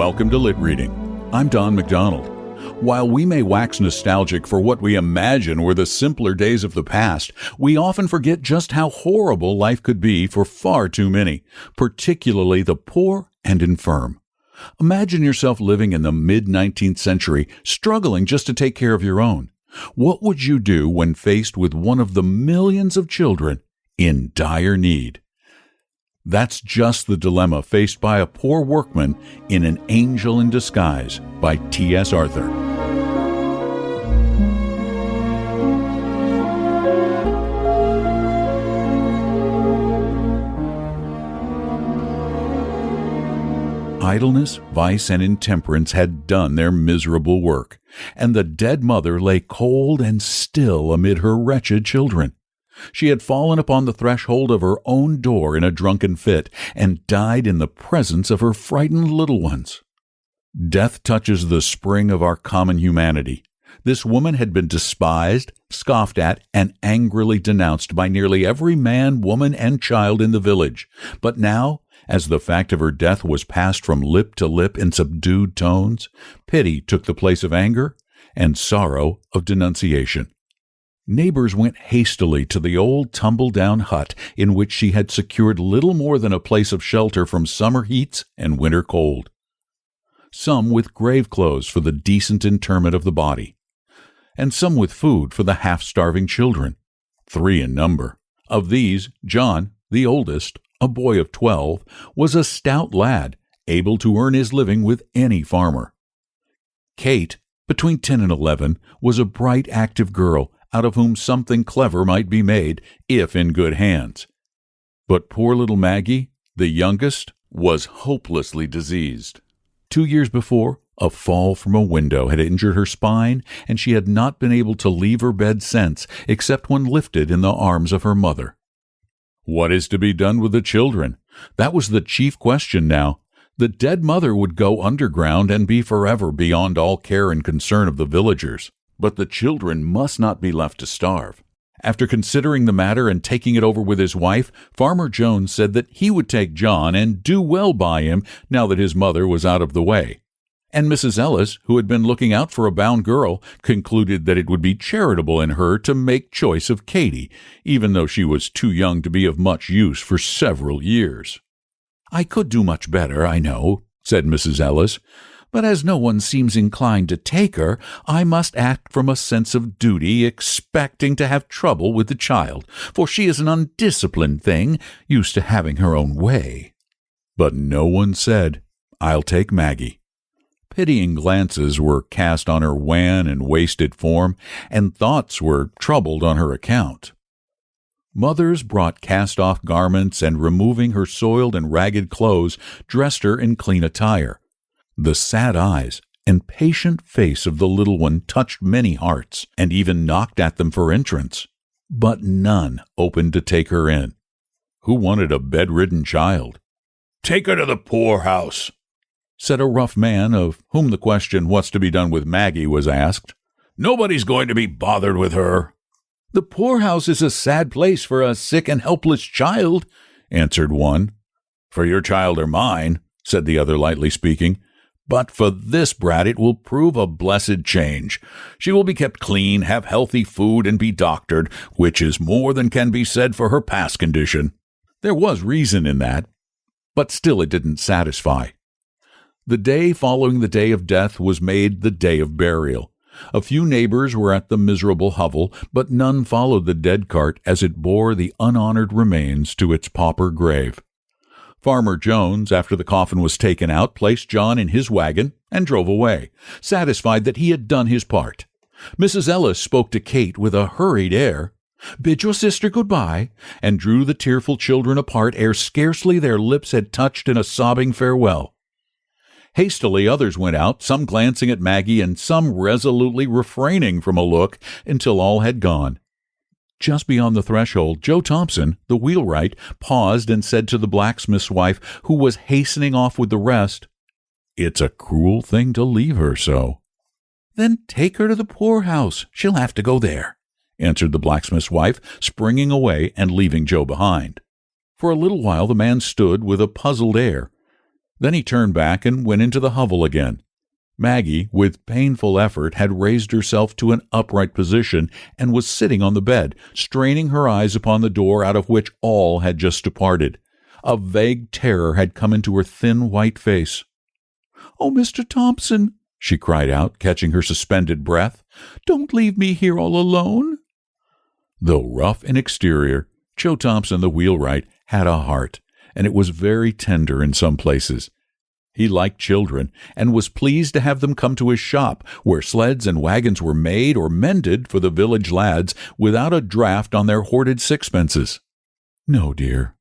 Welcome to Lit Reading. I'm Don McDonald. While we may wax nostalgic for what we imagine were the simpler days of the past, we often forget just how horrible life could be for far too many, particularly the poor and infirm. Imagine yourself living in the mid-19th century, struggling just to take care of your own. What would you do when faced with one of the millions of children in dire need? That's just the dilemma faced by a poor workman in An Angel in Disguise by T.S. Arthur. Idleness, vice, and intemperance had done their miserable work, and the dead mother lay cold and still amid her wretched children. She had fallen upon the threshold of her own door in a drunken fit, and died in the presence of her frightened little ones. Death touches the spring of our common humanity. This woman had been despised, scoffed at, and angrily denounced by nearly every man, woman, and child in the village. But now, as the fact of her death was passed from lip to lip in subdued tones, pity took the place of anger, and sorrow of denunciation. Neighbors went hastily to the old tumble-down hut in which she had secured little more than a place of shelter from summer heats and winter cold. Some with grave clothes for the decent interment of the body, and some with food for the half-starving children, 3 in number. Of these, John, the oldest, a boy of 12, was a stout lad, able to earn his living with any farmer. Kate, between 10 and 11, was a bright, active girl, out of whom something clever might be made, if in good hands. But poor little Maggie, the youngest, was hopelessly diseased. 2 years before, a fall from a window had injured her spine, and she had not been able to leave her bed since, except when lifted in the arms of her mother. What is to be done with the children? That was the chief question now. The dead mother would go underground and be forever beyond all care and concern of the villagers. But the children must not be left to starve. After considering the matter and taking it over with his wife, Farmer Jones said that he would take John and do well by him now that his mother was out of the way. And Mrs. Ellis, who had been looking out for a bound girl, concluded that it would be charitable in her to make choice of Katy, even though she was too young to be of much use for several years. "I could do much better, I know," said Mrs. Ellis, "but as no one seems inclined to take her, I must act from a sense of duty, expecting to have trouble with the child, for she is an undisciplined thing, used to having her own way." But no one said, "I'll take Maggie." Pitying glances were cast on her wan and wasted form, and thoughts were troubled on her account. Mothers brought cast-off garments, and removing her soiled and ragged clothes, dressed her in clean attire. The sad eyes and patient face of the little one touched many hearts, and even knocked at them for entrance. But none opened to take her in. Who wanted a bedridden child? "Take her to the poorhouse," said a rough man, of whom the question, "What's to be done with Maggie?" was asked. "Nobody's going to be bothered with her." "The poorhouse is a sad place for a sick and helpless child," answered one. "For your child or mine," said the other, lightly speaking. "But for this brat it will prove a blessed change. She will be kept clean, have healthy food, and be doctored, which is more than can be said for her past condition." There was reason in that, but still it didn't satisfy. The day following the day of death was made the day of burial. A few neighbors were at the miserable hovel, but none followed the dead cart as it bore the unhonored remains to its pauper grave. Farmer Jones, after the coffin was taken out, placed John in his wagon and drove away, satisfied that he had done his part. Mrs. Ellis spoke to Kate with a hurried air, "Bid your sister good-bye," and drew the tearful children apart ere scarcely their lips had touched in a sobbing farewell. Hastily others went out, some glancing at Maggie and some resolutely refraining from a look until all had gone. Just beyond the threshold, Joe Thompson, the wheelwright, paused and said to the blacksmith's wife, who was hastening off with the rest, "It's a cruel thing to leave her so." "Then take her to the poorhouse. She'll have to go there," answered the blacksmith's wife, springing away and leaving Joe behind. For a little while the man stood with a puzzled air. Then he turned back and went into the hovel again. Maggie, with painful effort, had raised herself to an upright position and was sitting on the bed, straining her eyes upon the door out of which all had just departed. A vague terror had come into her thin white face. "Oh, Mr. Thompson," she cried out, catching her suspended breath, "don't leave me here all alone." Though rough in exterior, Joe Thompson, the wheelwright, had a heart, and it was very tender in some places. He liked children, and was pleased to have them come to his shop, where sleds and wagons were made or mended for the village lads without a draft on their hoarded sixpences. "No, dear,"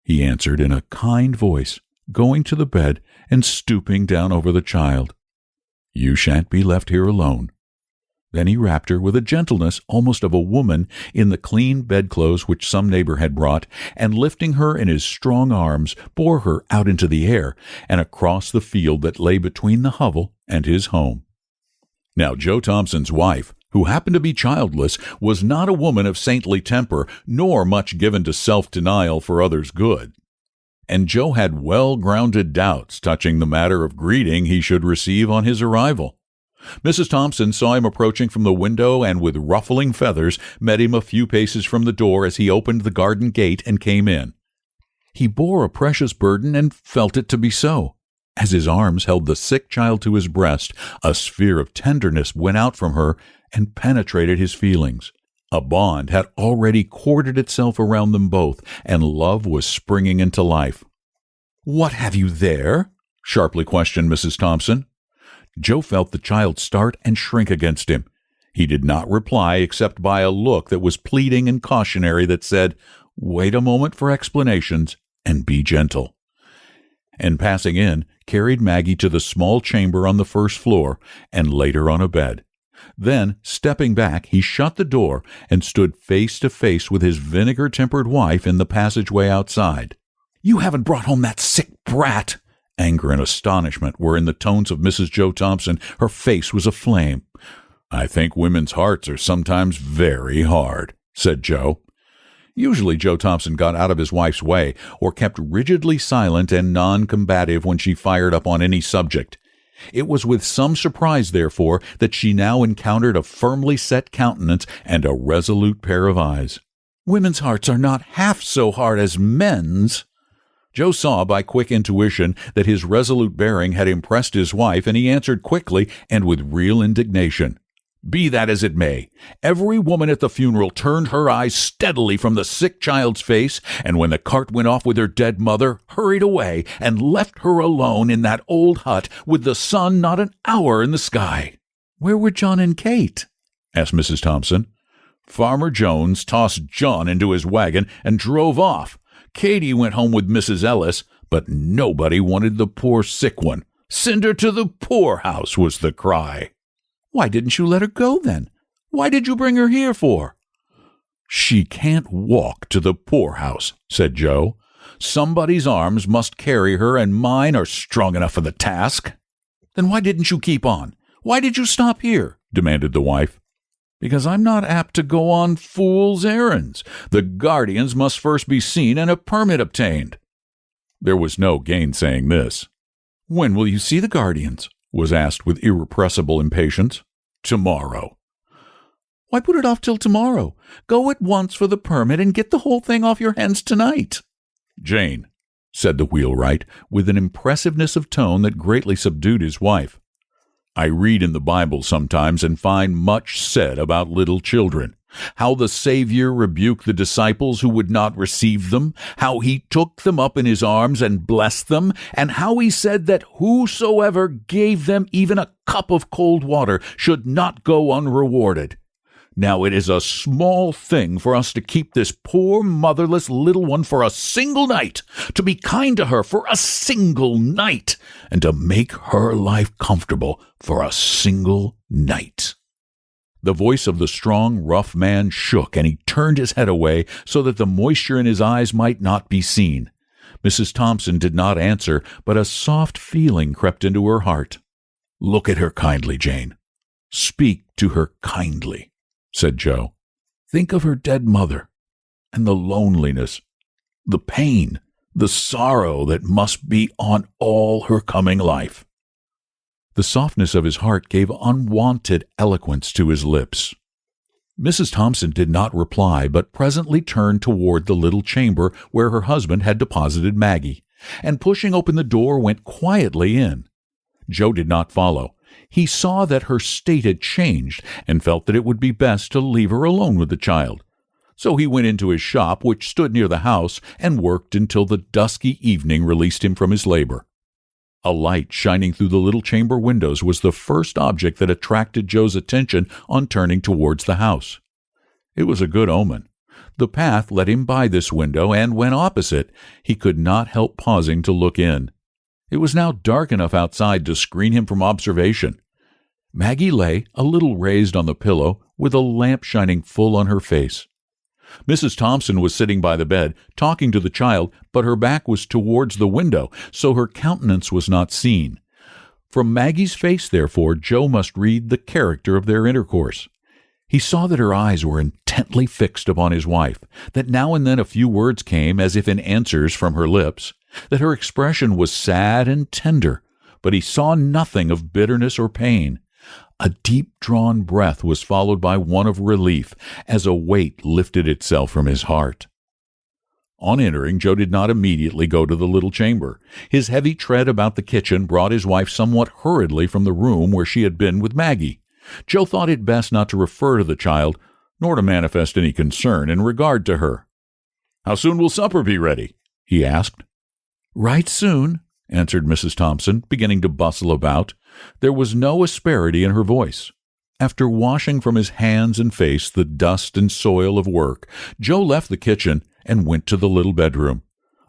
he answered in a kind voice, going to the bed and stooping down over the child. "You shan't be left here alone." Then he wrapped her with a gentleness almost of a woman in the clean bedclothes which some neighbor had brought, and lifting her in his strong arms, bore her out into the air and across the field that lay between the hovel and his home. Now Joe Thompson's wife, who happened to be childless, was not a woman of saintly temper, nor much given to self-denial for others' good. And Joe had well-grounded doubts touching the matter of greeting he should receive on his arrival. Mrs. Thompson saw him approaching from the window and with ruffling feathers met him a few paces from the door as he opened the garden gate and came in. He bore a precious burden and felt it to be so. As his arms held the sick child to his breast, a sphere of tenderness went out from her and penetrated his feelings. A bond had already corded itself around them both, and love was springing into life. "What have you there?" sharply questioned Mrs. Thompson. Joe felt the child start and shrink against him. He did not reply except by a look that was pleading and cautionary that said, "Wait a moment for explanations, and be gentle." And passing in, carried Maggie to the small chamber on the first floor, and laid her on a bed. Then, stepping back, he shut the door and stood face to face with his vinegar-tempered wife in the passageway outside. "You haven't brought home that sick brat!" Anger and astonishment were in the tones of Mrs. Joe Thompson. Her face was aflame. "I think women's hearts are sometimes very hard," said Joe. Usually Joe Thompson got out of his wife's way, or kept rigidly silent and non-combative when she fired up on any subject. It was with some surprise, therefore, that she now encountered a firmly set countenance and a resolute pair of eyes. "Women's hearts are not half so hard as men's." Joe saw by quick intuition that his resolute bearing had impressed his wife, and he answered quickly and with real indignation. "Be that as it may, every woman at the funeral turned her eyes steadily from the sick child's face, and when the cart went off with her dead mother, hurried away and left her alone in that old hut with the sun not an hour in the sky." "Where were John and Kate?" asked Mrs. Thompson. "Farmer Jones tossed John into his wagon and drove off. Katie went home with Mrs. Ellis, but nobody wanted the poor sick one. 'Send her to the poorhouse,' was the cry." "Why didn't you let her go, then? Why did you bring her here for?" "She can't walk to the poorhouse," said Joe. "Somebody's arms must carry her, and mine are strong enough for the task." "Then why didn't you keep on? Why did you stop here?" demanded the wife. "Because I'm not apt to go on fool's errands. The guardians must first be seen and a permit obtained." There was no gainsaying this. "When will you see the guardians?" was asked with irrepressible impatience. "Tomorrow." "Why put it off till tomorrow? Go at once for the permit and get the whole thing off your hands tonight." "Jane," said the wheelwright, with an impressiveness of tone that greatly subdued his wife, "I read in the Bible sometimes and find much said about little children. How the Savior rebuked the disciples who would not receive them, how he took them up in his arms and blessed them, and how he said that whosoever gave them even a cup of cold water should not go unrewarded. Now it is a small thing for us to keep this poor motherless little one for a single night, to be kind to her for a single night, and to make her life comfortable for a single night." The voice of the strong, rough man shook, and he turned his head away so that the moisture in his eyes might not be seen. Mrs. Thompson did not answer, but a soft feeling crept into her heart. "Look at her kindly, Jane. Speak to her kindly," said Joe. "Think of her dead mother, and the loneliness, the pain, the sorrow that must be on all her coming life. The softness of his heart gave unwonted eloquence to his lips. Mrs. Thompson did not reply, but presently turned toward the little chamber where her husband had deposited Maggie, and pushing open the door went quietly in. Joe did not follow. He saw that her state had changed and felt that it would be best to leave her alone with the child. So he went into his shop, which stood near the house, and worked until the dusky evening released him from his labor. A light shining through the little chamber windows was the first object that attracted Joe's attention on turning towards the house. It was a good omen. The path led him by this window, and when opposite, he could not help pausing to look in. It was now dark enough outside to screen him from observation. Maggie lay, a little raised on the pillow, with a lamp shining full on her face. Mrs. Thompson was sitting by the bed, talking to the child, but her back was towards the window, so her countenance was not seen. From Maggie's face, therefore, Joe must read the character of their intercourse. He saw that her eyes were intently fixed upon his wife, that now and then a few words came as if in answers from her lips, that her expression was sad and tender, but he saw nothing of bitterness or pain. A deep-drawn breath was followed by one of relief, as a weight lifted itself from his heart. On entering, Joe did not immediately go to the little chamber. His heavy tread about the kitchen brought his wife somewhat hurriedly from the room where she had been with Maggie. Joe thought it best not to refer to the child, nor to manifest any concern in regard to her. "How soon will supper be ready?" he asked. "Right soon," answered Mrs. Thompson, beginning to bustle about. There was no asperity in her voice. After washing from his hands and face the dust and soil of work, Joe left the kitchen and went to the little bedroom.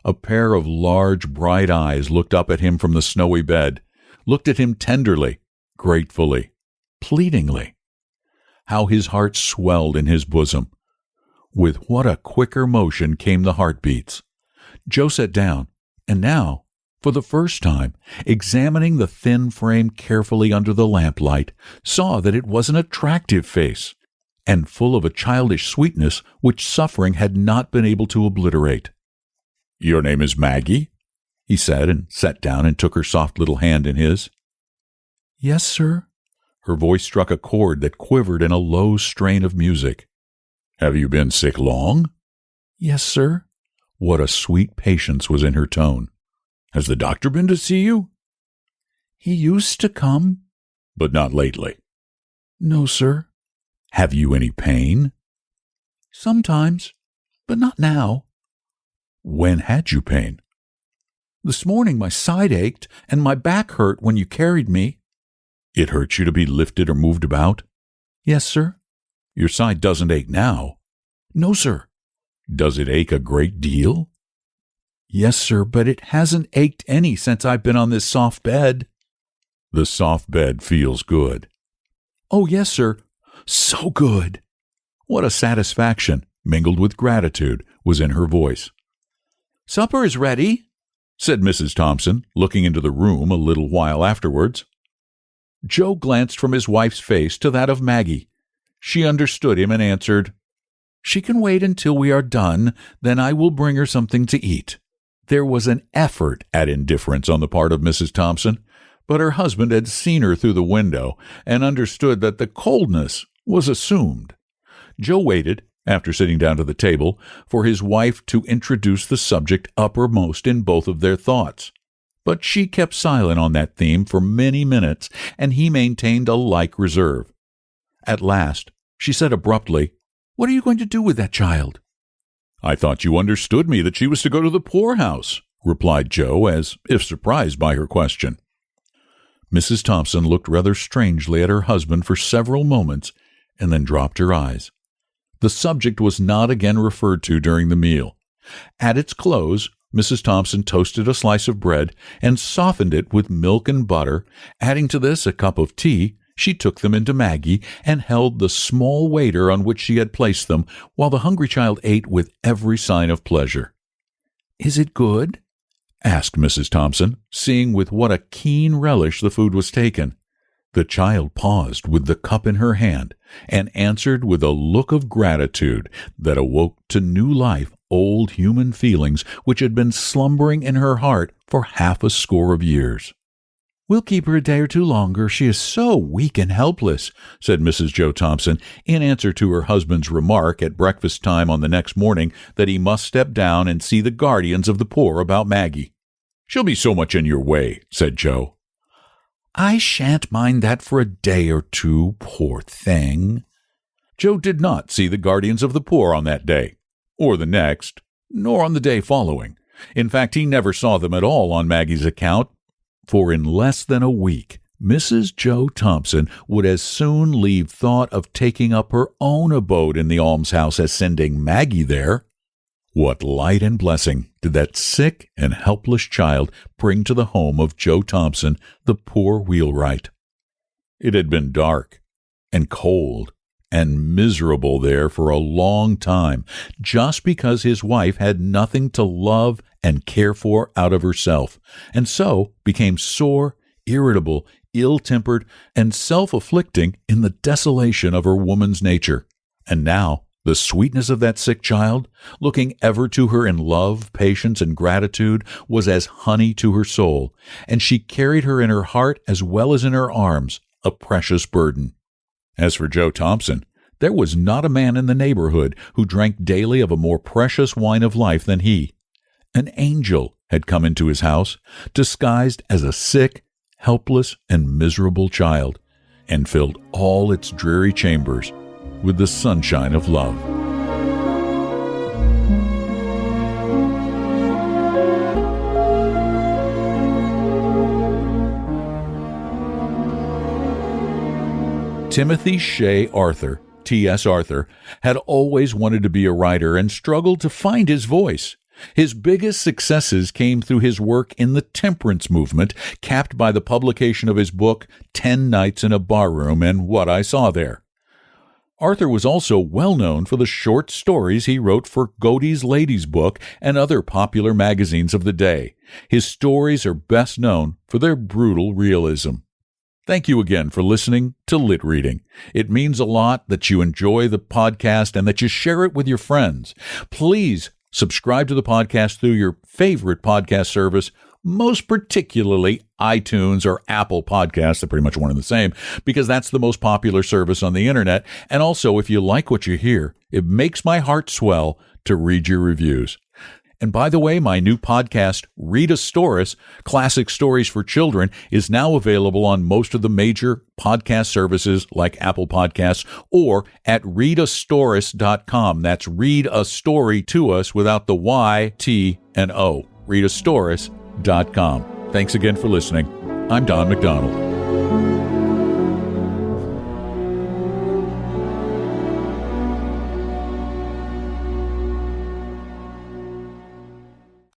A pair of large, bright eyes looked up at him from the snowy bed, looked at him tenderly, gratefully, pleadingly. How his heart swelled in his bosom. With what a quicker motion came the heartbeats. Joe sat down, and now, for the first time, examining the thin frame carefully under the lamplight, saw that it was an attractive face, and full of a childish sweetness which suffering had not been able to obliterate. "Your name is Maggie?" he said, and sat down and took her soft little hand in his. "Yes, sir." Her voice struck a chord that quivered in a low strain of music. "Have you been sick long?" "Yes, sir." What a sweet patience was in her tone. "Has the doctor been to see you?" "He used to come." "But not lately?" "No, sir." "Have you any pain?" "Sometimes, but not now." "When had you pain?" "This morning my side ached, and my back hurt when you carried me." "It hurts you to be lifted or moved about?" "Yes, sir." "Your side doesn't ache now?" "No, sir." "Does it ache a great deal?" "Yes, sir, but it hasn't ached any since I've been on this soft bed." "The soft bed feels good." "Oh, yes, sir. So good." What a satisfaction, mingled with gratitude, was in her voice. "Supper is ready," said Mrs. Thompson, looking into the room a little while afterwards. Joe glanced from his wife's face to that of Maggie. She understood him and answered, "She can wait until we are done, then I will bring her something to eat." There was an effort at indifference on the part of Mrs. Thompson, but her husband had seen her through the window and understood that the coldness was assumed. Joe waited, after sitting down to the table, for his wife to introduce the subject uppermost in both of their thoughts. But she kept silent on that theme for many minutes, and he maintained a like reserve. At last, she said abruptly, "What are you going to do with that child?" "I thought you understood me that she was to go to the poorhouse," replied Joe, as if surprised by her question. Mrs. Thompson looked rather strangely at her husband for several moments, and then dropped her eyes. The subject was not again referred to during the meal. At its close, Mrs. Thompson toasted a slice of bread and softened it with milk and butter. Adding to this a cup of tea, she took them into Maggie and held the small waiter on which she had placed them, while the hungry child ate with every sign of pleasure. "Is it good?" asked Mrs. Thompson, seeing with what a keen relish the food was taken. The child paused with the cup in her hand, and answered with a look of gratitude that awoke to new life old human feelings which had been slumbering in her heart for half a score of years. "We'll keep her a day or two longer. She is so weak and helpless," said Mrs. Joe Thompson in answer to her husband's remark at breakfast time on the next morning that he must step down and see the guardians of the poor about Maggie. "She'll be so much in your way," said Joe. "I shan't mind that for a day or two, poor thing." Joe did not see the guardians of the poor on that day, or the next, nor on the day following. In fact, he never saw them at all on Maggie's account, for in less than a week, Mrs. Joe Thompson would as soon leave thought of taking up her own abode in the almshouse as sending Maggie there. What light and blessing did that sick and helpless child bring to the home of Joe Thompson, the poor wheelwright. It had been dark and cold and miserable there for a long time, just because his wife had nothing to love and care for out of herself, and so became sore, irritable, ill-tempered, and self-afflicting in the desolation of her woman's nature. And now the sweetness of that sick child, looking ever to her in love, patience, and gratitude, was as honey to her soul, and she carried her in her heart as well as in her arms, a precious burden. As for Joe Thompson, there was not a man in the neighborhood who drank daily of a more precious wine of life than he. An angel had come into his house, disguised as a sick, helpless, and miserable child, and filled all its dreary chambers with the sunshine of love. Timothy Shea Arthur, T.S. Arthur, had always wanted to be a writer and struggled to find his voice. His biggest successes came through his work in the temperance movement, capped by the publication of his book, 10 Nights in a Barroom and What I Saw There. Arthur was also well known for the short stories he wrote for Godey's Ladies' Book and other popular magazines of the day. His stories are best known for their brutal realism. Thank you again for listening to Lit Reading. It means a lot that you enjoy the podcast and that you share it with your friends. Please subscribe to the podcast through your favorite podcast service, most particularly iTunes or Apple Podcasts. They're pretty much one and the same, because that's the most popular service on the internet. And also, if you like what you hear, it makes my heart swell to read your reviews. And by the way, my new podcast, Read a Stories, Classic Stories for Children, is now available on most of the major podcast services like Apple Podcasts or at readastoris.com. That's read a story to us without the Y, T, and O. readastoris.com. Thanks again for listening. I'm Don McDonald.